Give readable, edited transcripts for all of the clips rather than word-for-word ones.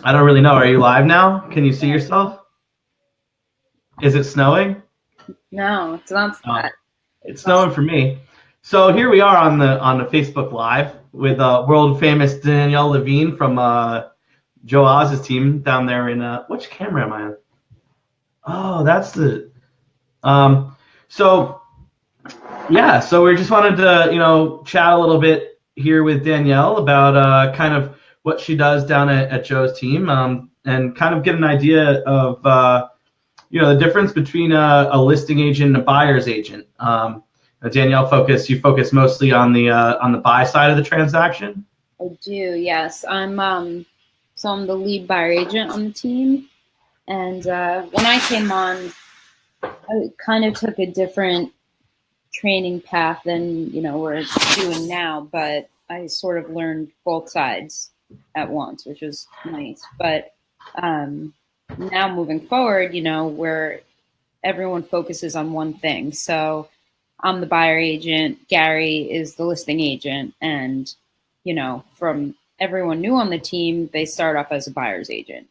I don't really know. Are you live now? Can you see yourself? Is it snowing? No, it's not Oh, that. it's It's not. snowing for me. So here we are on the Facebook Live with world famous Danielle Levine from Joe Oz's team down there in which camera am I on? Oh, that's the um. So yeah, so we just wanted to chat a little bit here with Danielle about kind of what she does down at Joe's team, and kind of get an idea of the difference between a listing agent and a buyer's agent. Danielle, you focus mostly on the buy side of the transaction. I do, yes. I'm the lead buyer agent on the team, and when I came on, I kind of took a different training path than we're doing now, but I sort of learned both sides at once, which was nice. But um, now moving forward, where everyone focuses on one thing. So I'm the buyer agent, Gary is the listing agent, and from everyone new on the team, they start off as a buyer's agent,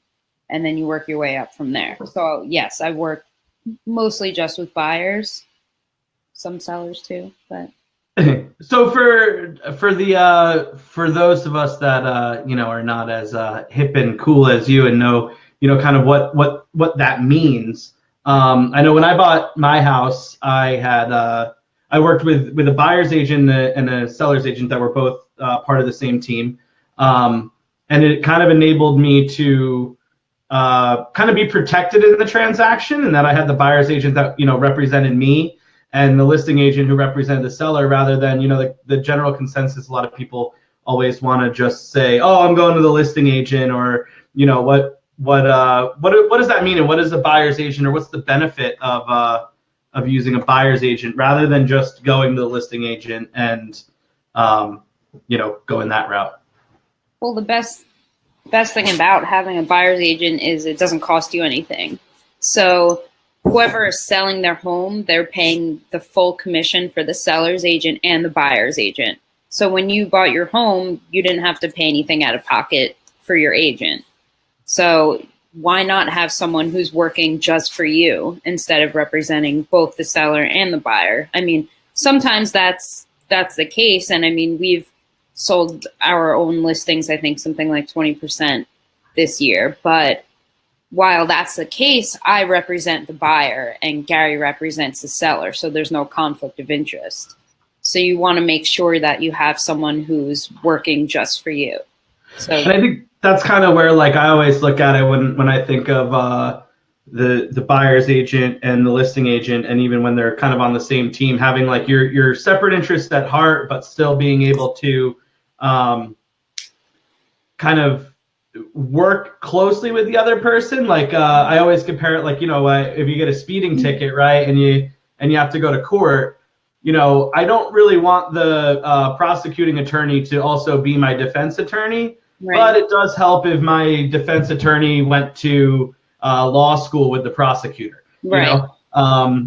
and then you work your way up from there. So yes, I work mostly just with buyers, some sellers too, but So for those of us that are not as hip and cool as you and know kind of what that means. I know when I bought my house, I worked with a buyer's agent and a seller's agent that were both part of the same team, and it kind of enabled me to kind of be protected in the transaction, and that I had the buyer's agent that represented me and the listing agent who represented the seller, rather than the general consensus. A lot of people always want to just say, oh, I'm going to the listing agent, or what does that mean, and what is a buyer's agent, or what's the benefit of using a buyer's agent rather than just going to the listing agent and going that route. well, the best thing about having a buyer's agent is it doesn't cost you anything. So whoever is selling their home, they're paying the full commission for the seller's agent and the buyer's agent. So when you bought your home, you didn't have to pay anything out of pocket for your agent. So why not have someone who's working just for you instead of representing both the seller and the buyer? I mean, sometimes that's the case, and I mean, we've sold our own listings, I think something like 20% this year. But while that's the case, I represent the buyer and Gary represents the seller. So there's no conflict of interest. So you want to make sure that you have someone who's working just for you. So And I think that's kind of where, like, I always look at it when I think of the buyer's agent and the listing agent, and even when they're kind of on the same team, having like your separate interests at heart, but still being able to kind of work closely with the other person. Like I always compare it, like if you get a speeding ticket, right, and you have to go to court. I don't really want the prosecuting attorney to also be my defense attorney, right. but it does help if my defense attorney went to law school with the prosecutor. Right.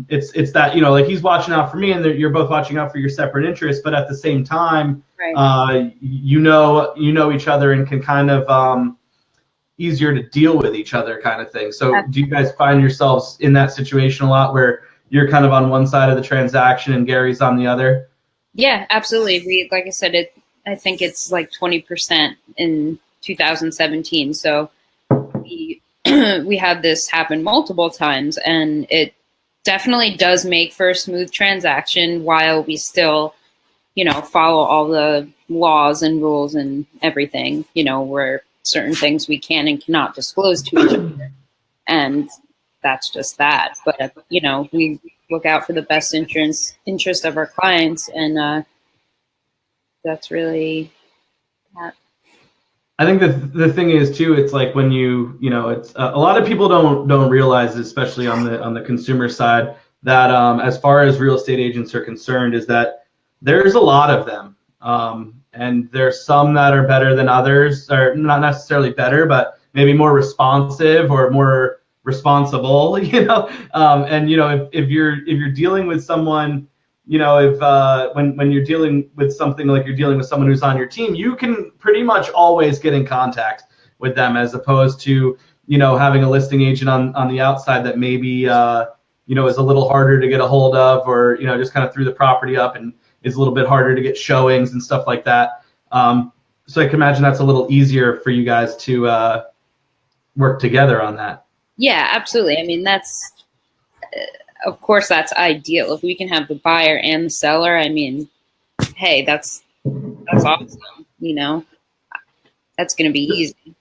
It's that like he's watching out for me, and you're both watching out for your separate interests, but at the same time, Right. you know each other and can kind of easier to deal with each other, kind of thing. So do you guys find yourselves in that situation a lot where you're kind of on one side of the transaction and Gary's on the other? Yeah, absolutely. Like I said, I think it's like 20% in 2017. So we we had this happen multiple times, and it definitely does make for a smooth transaction while we still, follow all the laws and rules and everything, where certain things we can and cannot disclose to each other. And that's just that. But, we look out for the best interest of our clients, and that's really that. I think the thing is too, it's like when it's a lot of people don't realize, especially on the consumer side, that as far as real estate agents are concerned, is that there's a lot of them, and there's some that are better than others, or not necessarily better, but maybe more responsive or more responsible. And if you're dealing with someone, if when you're dealing with something like you're dealing with someone who's on your team, you can pretty much always get in contact with them, as opposed to, you know, having a listing agent on the outside that maybe, you know, is a little harder to get a hold of, or, you know, just kind of threw the property up and is a little bit harder to get showings and stuff like that. So I can imagine that's a little easier for you guys to work together on that. Yeah, absolutely. I mean, that's, of course, that's ideal. If we can have the buyer and the seller, I mean, hey, that's awesome. You know, that's going to be easy.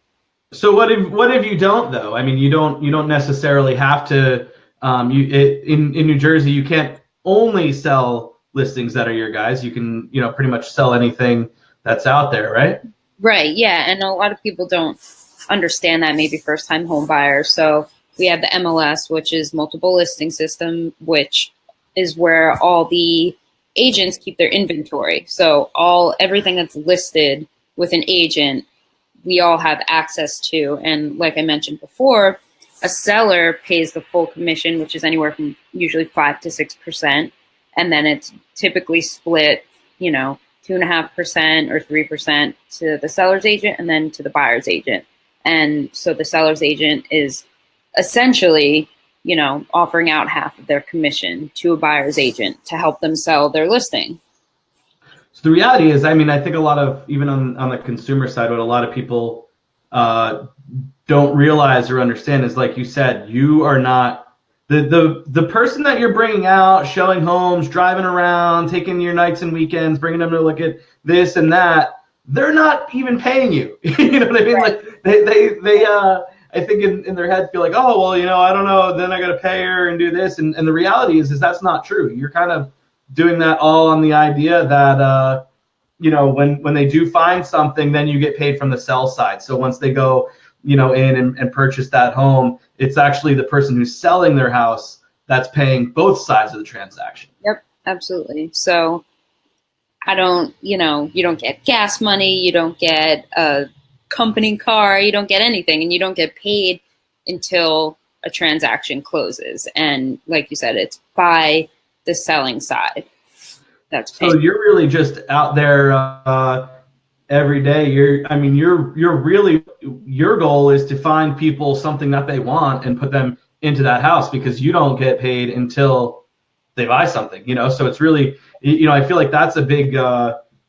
So what if you don't, though? I mean, you don't necessarily have to. In New Jersey, you can't only sell listings that are your guys. You can, you know, pretty much sell anything that's out there, right? Right. Yeah, and a lot of people don't understand that. Maybe first-time home buyers. So we have the MLS, which is multiple listing system, which is where all the agents keep their inventory. So everything that's listed with an agent, we all have access to. And like I mentioned before, a seller pays the full commission, which is anywhere from usually 5 to 6%. And then it's typically split, you know, 2.5% or 3% to the seller's agent and then to the buyer's agent. And so the seller's agent is essentially, you know, offering out half of their commission to a buyer's agent to help them sell their listing. So the reality is, I mean, I think a lot of, even on the consumer side, what a lot of people don't realize or understand is, like you said, you are not the person that you're bringing out, showing homes, driving around, taking your nights and weekends, bringing them to look at this and that. They're not even paying you. You know what I mean? Right. Like they I think in their head feel like, oh, well, you know, I don't know, then I got to pay her and do this. And the reality is that's not true. You're kind of doing that all on the idea that, you know, when they do find something, then you get paid from the sell side. So once they go, you know, in and purchase that home, it's actually the person who's selling their house that's paying both sides of the transaction. Yep, absolutely. So you don't get gas money, you don't get a company car, you don't get anything, and you don't get paid until a transaction closes. And like you said, it's by the selling side that's paid. So you're really just out there every day. You're really, your goal is to find people something that they want and put them into that house, because you don't get paid until they buy something, you know? So it's really, you know, I feel like that's a big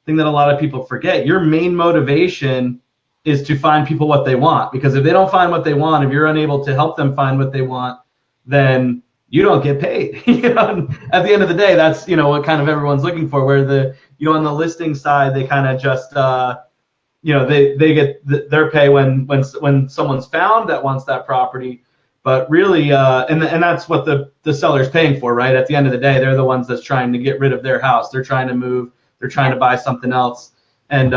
thing that a lot of people forget. Your main motivation is to find people what they want, because if they don't find what they want, if you're unable to help them find what they want, then you don't get paid. You know, at the end of the day, that's, you know, what kind of everyone's looking for, where you know, on the listing side, they kind of just, you know, they get their pay when someone's found that wants that property. But really, and that's what the seller's paying for, right? At the end of the day, they're the ones that's trying to get rid of their house. They're trying to move. They're trying to buy something else. And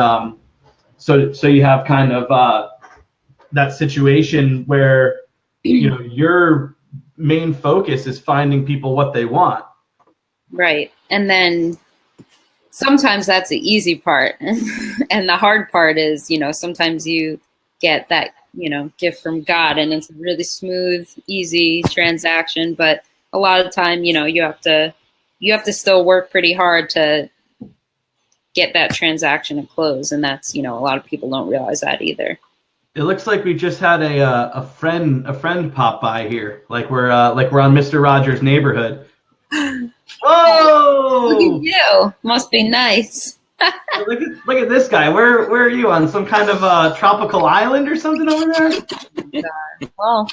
so you have kind of that situation where, you know, your main focus is finding people what they want. Right. And then sometimes that's the easy part. And the hard part is, you know, sometimes you get that, you know, gift from God, and it's a really smooth, easy transaction. But a lot of the time, you know, you have to still work pretty hard to get that transaction to close. And that's, you know, a lot of people don't realize that either. It looks like we just had a friend pop by here, like we're on Mr. Rogers' Neighborhood. Whoa! Look at you. Must be nice. Look at this guy. Where are you, on some kind of tropical island or something over there? Well,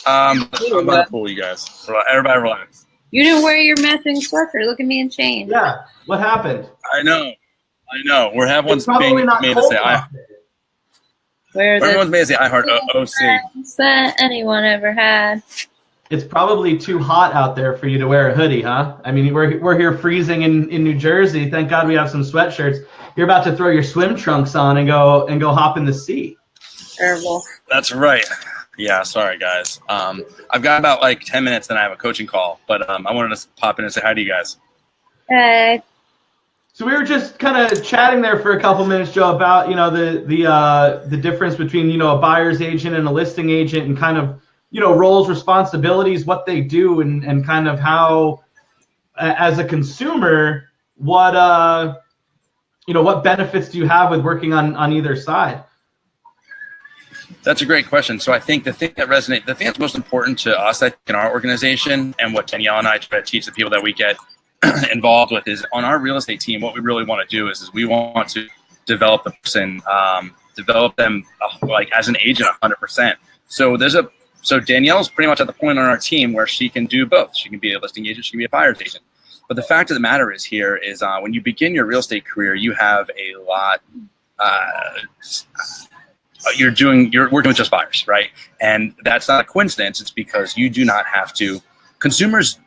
I'm about to fool you guys. Everybody relax. You didn't wear your matching sweater. Look at me in chain. Yeah. What happened? I know. Everyone's probably being not made to cold say enough. everyone's made to say I heart OC. That anyone ever had. It's probably too hot out there for you to wear a hoodie, huh? I mean, we're here freezing in New Jersey. Thank God we have some sweatshirts. You're about to throw your swim trunks on and go hop in the sea. Terrible. That's right. Yeah, sorry guys. I've got about like 10 minutes, then I have a coaching call. But I wanted to pop in and say hi to you guys. Hey. So we were just kind of chatting there for a couple minutes, Joe, about, you know, the difference between, you know, a buyer's agent and a listing agent, and kind of, you know, roles, responsibilities, what they do, and kind of how, as a consumer, what you know, what benefits do you have with working on either side? That's a great question. So I think the thing that's most important to us, I think, in our organization, and what Danielle and I try to teach the people that we get involved with, is on our real estate team, what we really want to do is we want to develop the person, develop them like as an agent 100%. So Danielle's pretty much at the point on our team where she can do both. She can be a listing agent, she can be a buyer's agent. But the fact of the matter is when you begin your real estate career, you have a lot. You're working with just buyers, right? And that's not a coincidence. It's because you do not have to. Consumers,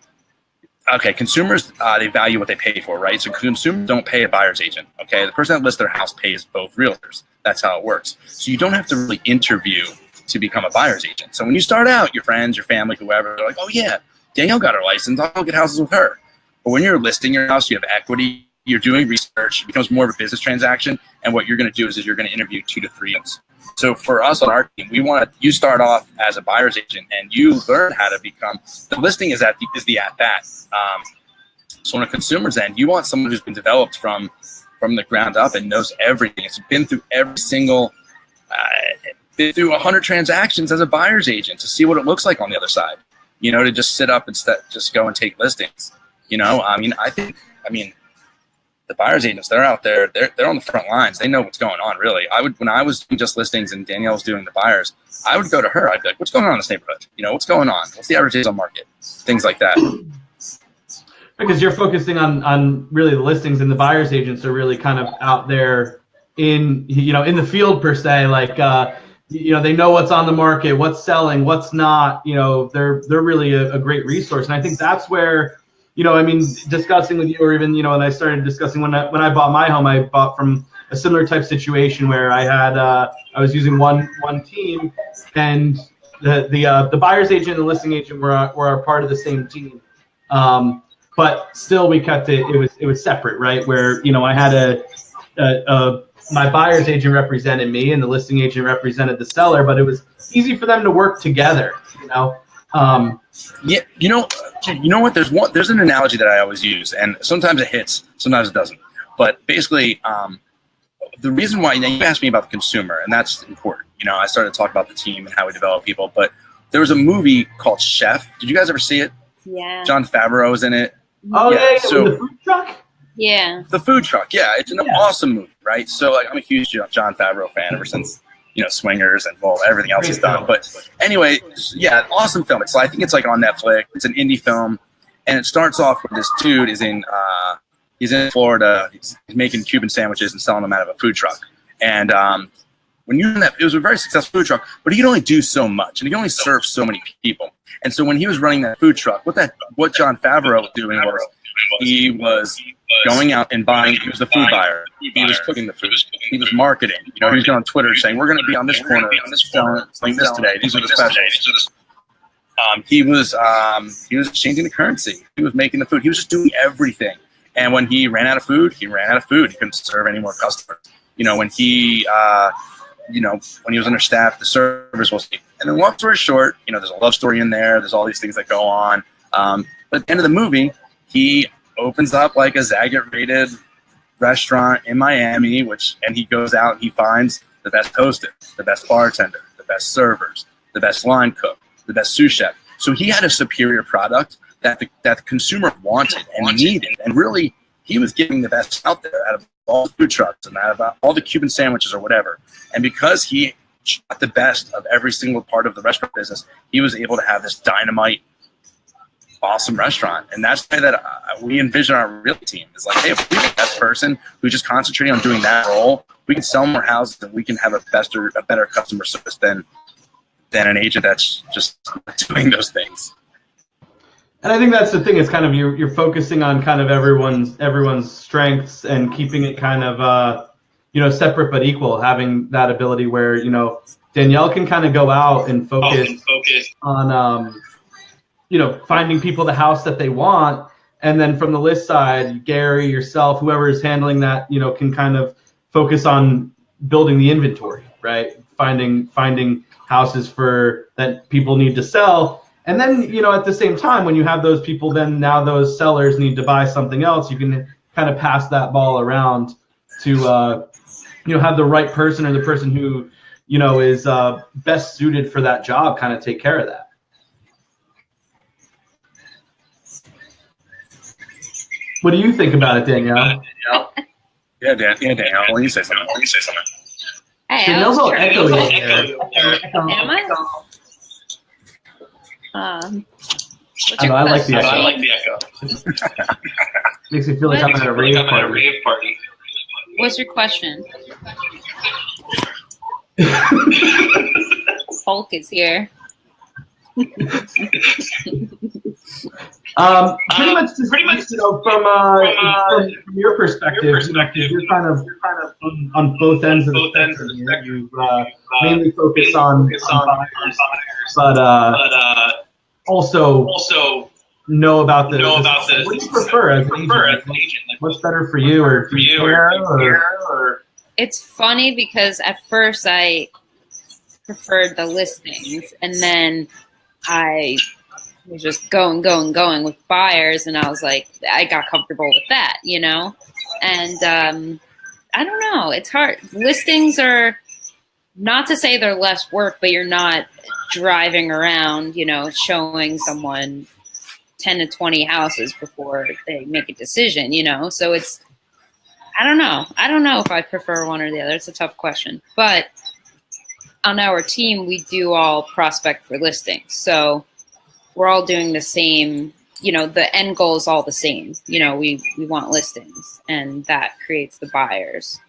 they value what they pay for, right? So consumers don't pay a buyer's agent, okay? The person that lists their house pays both realtors. That's how it works. So you don't have to really interview to become a buyer's agent. So when you start out, your friends, your family, whoever, they're like, oh yeah, Danielle got her license, I'll get houses with her. But when you're listing your house, you have equity, you're doing research, it becomes more of a business transaction. And what you're going to do is you're going to interview 2 to 3 months. So for us on our team, you start off as a buyer's agent and you learn how to become, the listing is the at-bat. So on a consumer's end, you want someone who's been developed from the ground up and knows everything. It's been through every single, been through 100 transactions as a buyer's agent to see what it looks like on the other side, to just sit up and just go and take listings. I mean, the buyer's agents, they're out there, they're on the front lines. They know what's going on, really. When I was doing just listings and Danielle was doing the buyers, I would go to her. I'd be like, what's going on in this neighborhood? What's going on? What's the average days on market? Things like that. Because you're focusing on really the listings, and the buyer's agents are really kind of out there in the field per se, like, they know what's on the market, what's selling, what's not, they're really a great resource. And I think that's where, discussing with you, or even, when I started discussing when I bought my home, I bought from a similar type situation where I was using one team, and the buyer's agent and the listing agent were a part of the same team. But still we kept it was separate, right? Where, I had my buyer's agent represented me and the listing agent represented the seller, but it was easy for them to work together, Yeah, you know what? There's an analogy that I always use, and sometimes it hits, sometimes it doesn't. But basically, the reason why, you asked me about the consumer, and that's important. I started to talk about the team and how we develop people, but there was a movie called Chef. Did you guys ever see it? Yeah. Jon Favreau was in it. Oh yeah. So the food truck. Yeah. The food truck. Yeah, it's an awesome movie, right? So I'm a huge Jon Favreau fan ever since. Swingers and everything else he's done. But anyway, yeah, awesome film. I think it's like on Netflix. It's an indie film, and it starts off with this dude he's in Florida. He's making Cuban sandwiches and selling them out of a food truck. And when you're in that, it was a very successful food truck, but he could only do so much, and he could only serve so many people. And so when he was running that food truck, what Jon Favreau was doing was he was going out and buying. He was the food buyer. He was cooking the food. He was marketing. He was going on Twitter saying, "We're going to be on this corner, selling this today. These are the specials." He was changing the currency. He was making the food. He was just doing everything. And when he ran out of food, he couldn't serve any more customers. When he was understaffed, the service was. And then, long story short, there's a love story in there. There's all these things that go on. But at the end of the movie, he opens up like a Zagat-rated restaurant in Miami, and he goes out and he finds the best hostess, the best bartender, the best servers, the best line cook, the best sous chef. So he had a superior product that the consumer wanted and needed, and really he was giving the best out there out of all the food trucks and out of all the Cuban sandwiches or whatever. And because he got the best of every single part of the restaurant business, he was able to have this dynamite, awesome restaurant. And that's the way that we envision our real team is like, hey, if we're the best person who's just concentrating on doing that role, we can sell more houses and we can have a better customer service than an agent that's just doing those things. And I think that's the thing, is kind of you're focusing on kind of everyone's strengths and keeping it kind of separate but equal, having that ability where Danielle can kind of go out and focus on finding people the house that they want, and then from the list side, Gary, yourself, whoever is handling that, can kind of focus on building the inventory, right? Finding houses that people need to sell. And then, at the same time, when you have those people, then now those sellers need to buy something else. You can kind of pass that ball around to, have the right person, or the person who, is best suited for that job kind of take care of that. What do you think about it, Danielle? Yeah, Danielle. When you say something. Hey, Danielle's all echoey here. Am I? I like the echo. Makes me feel like I'm at a rave party. What's your question? Hulk is here. Pretty much, from your perspective, you're kind of on both ends of the spectrum. You mainly focus on buyers, but also know about the. What do you prefer as an agent? What's better for you, or do you care? Or? It's funny because at first I preferred the listings, and then I was just going with buyers, and I was like, I got comfortable with that, and I don't know, it's hard. Listings are, not to say they're less work, but you're not driving around, showing someone 10 to 20 houses before they make a decision, so it's, I don't know if I prefer one or the other. It's a tough question, but on our team, we do all prospect for listings. So we're all doing the same, the end goal is all the same. We want listings, and that creates the buyers.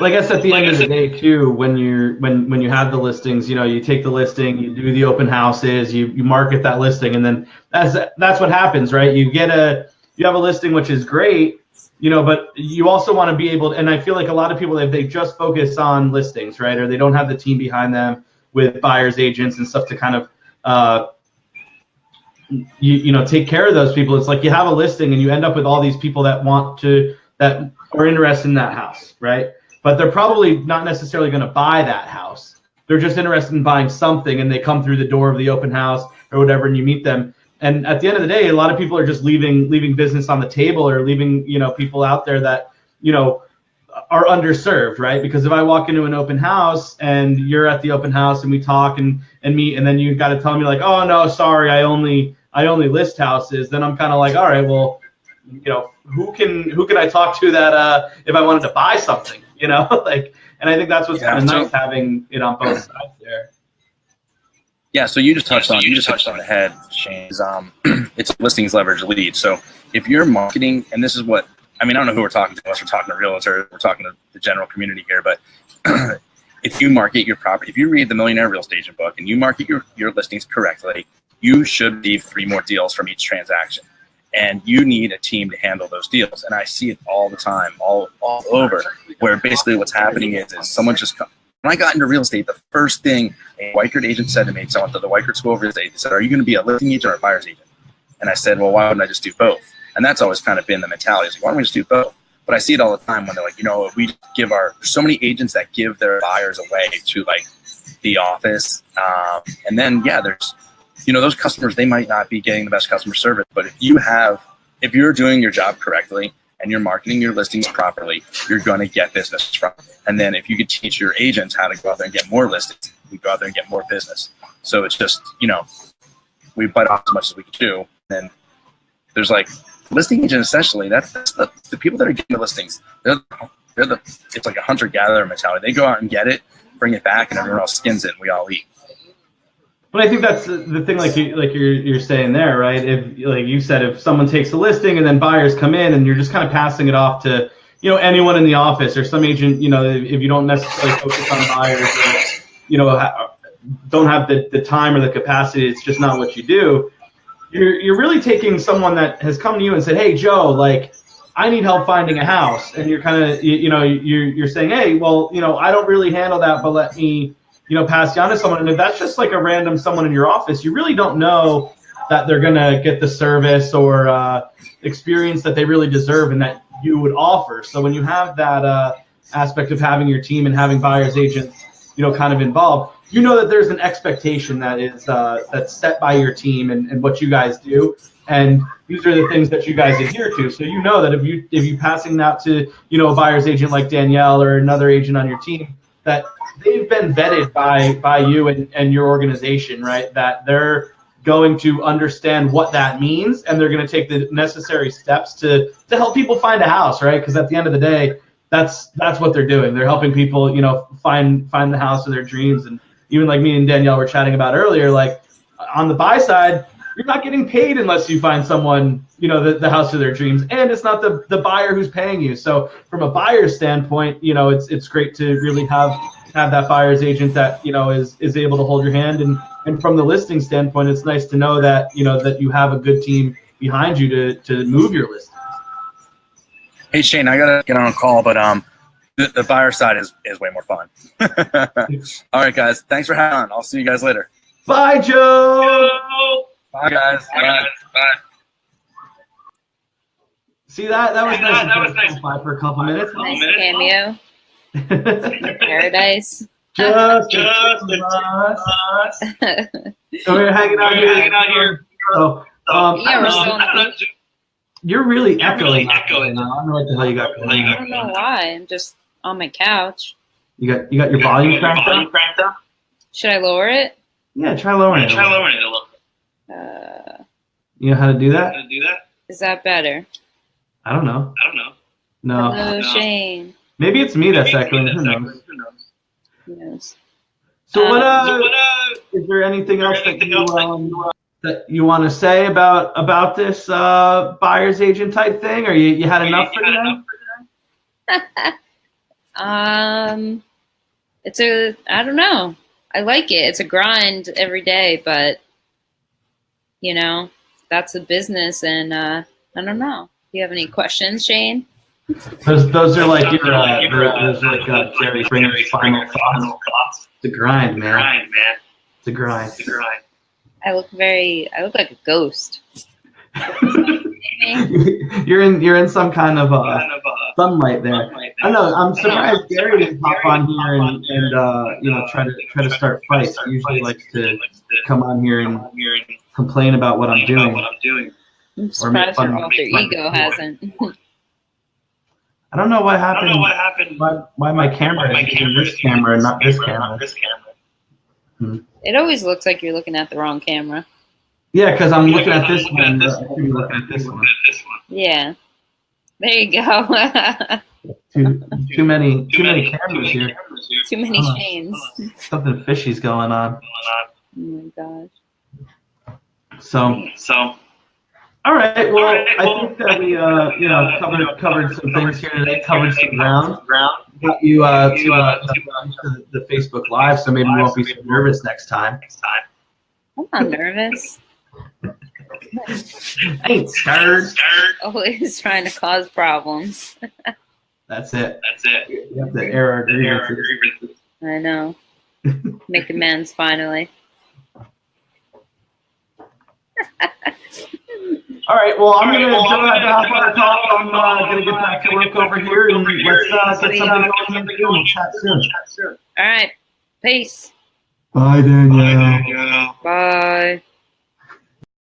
Well, I guess at the end of the day too, when you have the listings, you take the listing, you do the open houses, you market that listing, and then that's what happens, right? You have a listing, which is great, but you also want to be able to, and I feel like a lot of people, if they just focus on listings, right, or they don't have the team behind them with buyers agents and stuff to kind of take care of those people. It's like you have a listing and you end up with all these people that are interested in that house, right? But they're probably not necessarily going to buy that house. They're just interested in buying something, and they come through the door of the open house or whatever, and you meet them. And at the end of the day, a lot of people are just leaving business on the table, or leaving, people out there that, are underserved, right? Because if I walk into an open house and you're at the open house and we talk and meet, and then you got to tell me like, oh no, sorry, I only list houses, then I'm kind of like, all right, well, who can I talk to that if I wanted to buy something, and I think that's what's kind of nice having it on both sides there. Yeah, so you just touched on the head, Shane. It's listings leverage lead. So if you're marketing, and this is what I don't know who we're talking to, unless we're talking to realtors, we're talking to the general community here, but if you market your property, if you read the Millionaire Real Estate Agent book and you market your listings correctly, you should leave 3 more deals from each transaction. And you need a team to handle those deals. And I see it all the time, all over, where basically what's happening is someone just comes. When I got into real estate, the first thing a Weichert agent said to me, because I went to the Weichert School of Real Estate, they said, are you going to be a listing agent or a buyer's agent? And I said, well, why wouldn't I just do both? And that's always kind of been the mentality. It's like, why don't we just do both? But I see it all the time when they're like, we give there's so many agents that give their buyers away to like the office. And then, there's, those customers, they might not be getting the best customer service, but if you're doing your job correctly and you're marketing your listings properly, you're going to get business from it. And then if you could teach your agents how to go out there and get more listings, we go out there and get more business. So it's just, we bite off as much as we can do. And there's like listing agent, essentially, that's the people that are getting the listings. It's like a hunter-gatherer mentality. They go out and get it, bring it back, and everyone else skins it, and we all eat. But I think that's the thing, like you're saying there, right? If, like you said, if someone takes a listing and then buyers come in, and you're just kind of passing it off to, anyone in the office or some agent, if you don't necessarily focus on buyers, or, don't have the time or the capacity, it's just not what you do. You're really taking someone that has come to you and said, hey, Joe, like, I need help finding a house, and you're kind of, you're saying, hey, well, I don't really handle that, but let me, pass you on to someone. And if that's just like a random someone in your office, you really don't know that they're going to get the service or experience that they really deserve and that you would offer. So when you have that aspect of having your team and having buyer's agents, kind of involved, that there's an expectation that is that's set by your team and what you guys do. And these are the things that you guys adhere to. So that if you passing that to, a buyer's agent like Danielle or another agent on your team, that they've been vetted by you and your organization, right? That they're going to understand what that means, and they're going to take the necessary steps to help people find a house, right? Because at the end of the day, that's what they're doing. They're helping people, find the house of their dreams. And even like me and Danielle were chatting about earlier, like on the buy side, you're not getting paid unless you find someone, the house of their dreams, and it's not the buyer who's paying you. So from a buyer's standpoint, it's great to really have that buyer's agent that is able to hold your hand, and from the listing standpoint, it's nice to know that that you have a good team behind you to move your listings. Hey Shane, I gotta get on a call, but the buyer side is way more fun. All right, guys, thanks for having on. I'll see you guys later. Bye, Joe. Bye, guys. Bye. See that was nice. That was nice. For a couple minutes. Nice cameo. Paradise. Just us. So we're hanging out here. So, we're still on the beach. You're really echoing. I don't know what the hell you got going on. I don't know why. I'm just on my couch. You got your volume cranked up? Should I lower it? Yeah, try lowering it. a little. You know how to do that? Is that better? I don't know. No. Hello, Shane. Maybe it's me that's echoing. Who knows? Who knows? So what? Is there anything else that you want to say about this buyer's agent type thing, or you had enough for today? I don't know. I like it. It's a grind every day, but that's a business, and I don't know. Do you have any questions, Shane? Those are like Jerry Springer's final thoughts. It's a grind, man. It's a grind. I look like a ghost. You're in some kind of sunlight there. I know. I'm surprised Gary didn't hop on here and try to start fights. He usually likes to come on here and complain about what I'm doing. I'm surprised your alter ego hasn't. I don't know what happened. Why my camera is using this camera and not this camera. It always looks like you're looking at the wrong camera. Yeah, because I'm looking at this one. You're looking at this one. Yeah. There you go. Too many cameras here. Too many Shanes. Something fishy's going on. Oh my gosh. So. All right. Well, I think that we covered some things here today. Covered some ground. Got you to the Facebook Live, so maybe we won't be so nervous next time. I'm not nervous. I ain't scared. Always trying to cause problems. That's it. You have to air our grievances. I know. Make amends finally. All right. Well, I'm gonna hop on a call. I'm gonna get back to work over here, and let's get something going. We'll chat soon. All right. Peace. Bye, Danielle. Bye.